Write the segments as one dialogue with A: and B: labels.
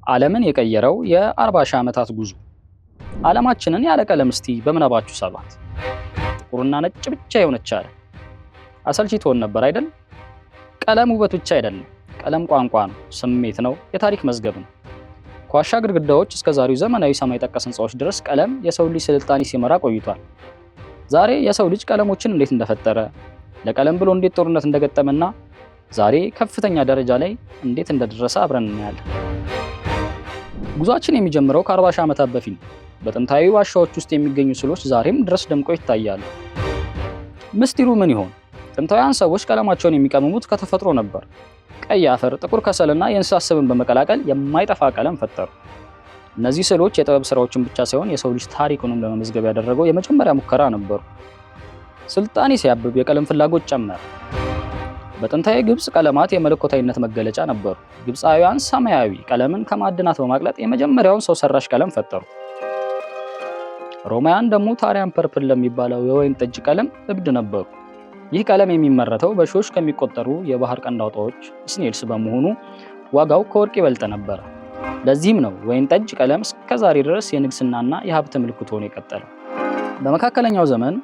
A: ዓለምን የቀየረው የ40 ሺህ ዓመታት ጉዞ። ዓለማችንን ያለ ቀለም እስቲ በምናባችሁ ሰባት። ጥቁርና ነጭ ብቻ የሆነች አለ። አሰልቺ ትሆን ነበር አይደል? ቀለም ውበት ብቻ አይደለም። ቀለም ቋንቋ ነው፣ ስሜት ነው፣ የታሪክ መዝገብ ነው። ከዋሻ ግድግዳዎች እስከ ዛሬው ዘመናዊ ሰማይ ጠቀስ ህንፃዎች ድረስ ቀለም የሰው ልጅ ስልጣኔ ሲመራ ቆይቷል። ዛሬ የሰው ልጅ ቀለሞችን እንዴት እንደፈጠረ፣ ለቀለም ብሎ እንዴት ጦርነት እንደገጠመና ዛሬ ከፍተኛ ደረጃ ላይ እንዴት እንደደረሰ አብረን እናያለን። ጉዟችን የሚጀምረው ከ40 ሺህ ዓመታት በፊት ነው። በጥንታዊ ዋሻዎች ውስጥ የሚገኙ ስዕሎች ዛሬም ድረስ ደምቀው ይታያሉ። ምስጢሩ ምን ይሆን? ጥንታውያን ሰዎች ቀለማቸውን የሚቀመሙት ከተፈጥሮ ነበር። ቀይ አፈር፣ ጥቁር ከሰልና የእንስሳት ስብን በመቀላቀል የማይጠፋ ቀለም ፈጠሩ። እነዚህ ስዕሎች የጥበብ ስራዎችን ብቻ ሳይሆን የሰው ልጅ ታሪኩንም ለመመዝገብ ያደረገው የመጀመሪያ ሙከራ ነበሩ። ስልጣኔ ሲያብብ የቀለም ፍላጎት ጨመረ። በጥንታዊ ግብጽ ቀለማት የመለኮታዊነት መገለጫ ነበሩ። ግብፃውያን ሰማያዊ ቀለምን ከማዕድናት በማቅለጥ የመጀመሪያውን ሰው ሰራሽ ቀለም ፈጠሩ። ሮማውያን ደግሞ ታሪያን ፐርፕል ለሚባለው የወይን ጠጅ ቀለም እብድ ነበሩ። ይህ ቀለም የሚመረተው በሺዎች ከሚቆጠሩ የባህር ቀንድ አውጣዎች ስኔልስ በመሆኑ ዋጋው ከወርቅ ይበልጥ ነበረ። ለዚህም ነው ወይን ጠጅ ቀለም እስከዛሬ ድረስ የንግስናና የሀብት ምልክት ሆኖ የቀጠለው። በመካከለኛው ዘመን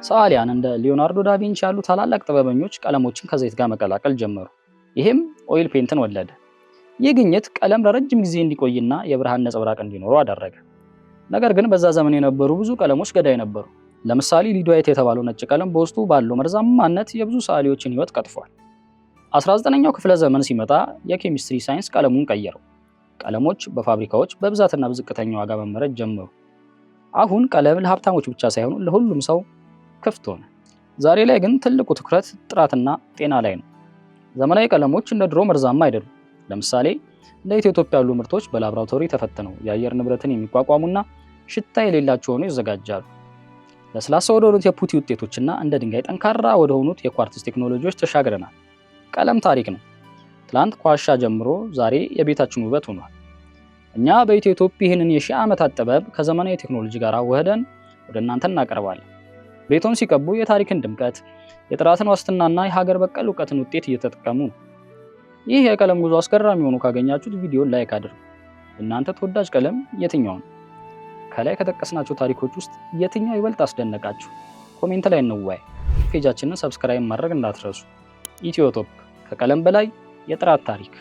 A: ሰዓሊያን እንደ ሊዮናርዶ ዳቪንቺ ያሉ ታላላቅ ጥበበኞች ቀለሞችን ከዘይት ጋር መቀላቀል ጀመሩ። ይህም ኦይል ፔንትን ወለደ። ይህ ግኝት ቀለም ለረጅም ጊዜ እንዲቆይና የብርሃን ነጸብራቅ እንዲኖረው አደረገ። ነገር ግን በዛ ዘመን የነበሩ ብዙ ቀለሞች ገዳይ ነበሩ። ለምሳሌ ሊዶይት የተባለው ነጭ ቀለም በውስጡ ባለው መርዛማነት የብዙ ሰዓሊዎችን ህይወት ቀጥፏል። 19ኛው ክፍለ ዘመን ሲመጣ የኬሚስትሪ ሳይንስ ቀለሙን ቀየረው። ቀለሞች በፋብሪካዎች በብዛትና በዝቅተኛ ዋጋ መመረት ጀመሩ። አሁን ቀለም ለሀብታሞች ብቻ ሳይሆን ለሁሉም ሰው ክፍት ሆነ። ዛሬ ላይ ግን ትልቁ ትኩረት ጥራትና ጤና ላይ ነው። ዘመናዊ ቀለሞች እንደ ድሮ መርዛማ አይደሉም። ለምሳሌ እንደ ኢትዮጵያ ያሉ ምርቶች በላብራቶሪ ተፈትነው የአየር ንብረትን የሚቋቋሙና ሽታ የሌላቸው ሆነው ይዘጋጃሉ። ለስላሳ ወደ ሆኑት የፑቲ ውጤቶችና እንደ ድንጋይ ጠንካራ ወደ ሆኑት የኳርትዝ ቴክኖሎጂዎች ተሻግረናል። ቀለም ታሪክ ነው። ትላንት ከዋሻ ጀምሮ ዛሬ የቤታችን ውበት ሆኗል። እኛ በኢትዮጵያ ይህንን የሺህ ዓመታት ጥበብ ከዘመናዊ ቴክኖሎጂ ጋር አዋህደን ወደ እናንተ እናቀርባለን። ቤቶን ሲቀቡ የታሪክን ድምቀት፣ የጥራትን ዋስትናና የሀገር በቀል እውቀትን ውጤት እየተጠቀሙ ነው። ይህ የቀለም ጉዞ አስገራሚ ሆኖ ካገኛችሁት ቪዲዮን ላይክ አድርጉ። እናንተ ተወዳጅ ቀለም የትኛው ነው? ከላይ ከጠቀስናቸው ታሪኮች ውስጥ የትኛው ይበልጥ አስደነቃችሁ? ኮሜንት ላይ እንወያይ። ፔጃችንን ሰብስክራይብ ማድረግ እንዳትረሱ። ኢትዮቶፕ፣ ከቀለም በላይ የጥራት ታሪክ።